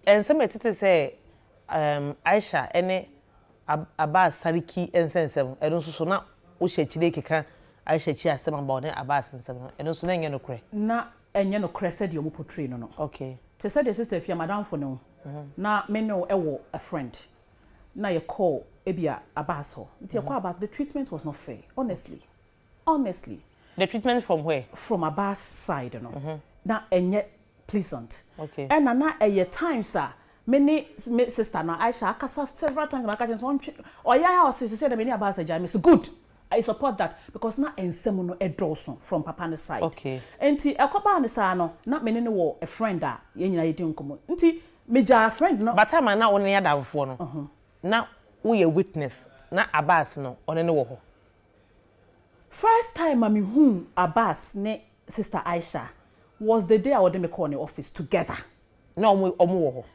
and some tete say Aisha ene Abbas Sariki ensensem eno so na wo hyechire keka Aisha chi asem about ne Abbas ensem eno so na enye no kre na enye no kre said you portray no okay te said the sister fia madam for no na me no ewo a friend na ye call ebia Abbas ho nti ye call Abbas the treatment was not fair honestly the treatment from where from Abbas side no na enye pleasant okay and na eye times many sister na Aisha akasa several times my catch one or ya say that many Abbas say me good I support that because na ensem no edroso from papa ne side okay enti ekoba ne sa no na mene ne wo a friend a ye nyina ye di nkomo nti meja friend no but am na won ya davfo no na wo ye witness na Abbas no one ne wo ho first time mami hu Abbas ne sister Aisha was the day I would me call in the office together na omo wo ho